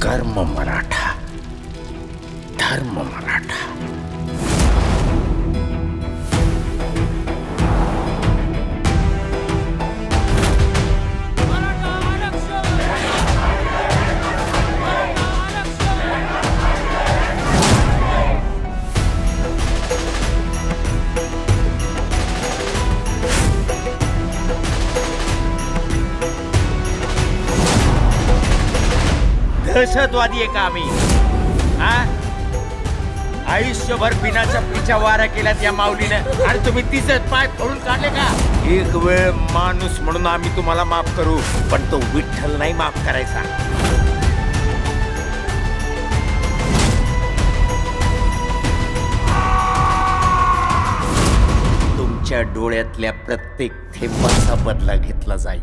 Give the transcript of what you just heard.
कर्म मराठा, धर्म मराठा। दहशतवादी आहे का आम्ही? आयुष्यभर बिना चपलीच्या वाऱ्या केल्यात या माऊलीनं आणि तुम्ही तिचे पाय फोडून काढले का? एक वेळ माणूस म्हणून आम्ही तुम्हाला माफ करू, पण तो विठ्ठल नाही माफ करायचा। तुमच्या डोळ्यातल्या प्रत्येक थेंबाचा बदला घेतला जाईल।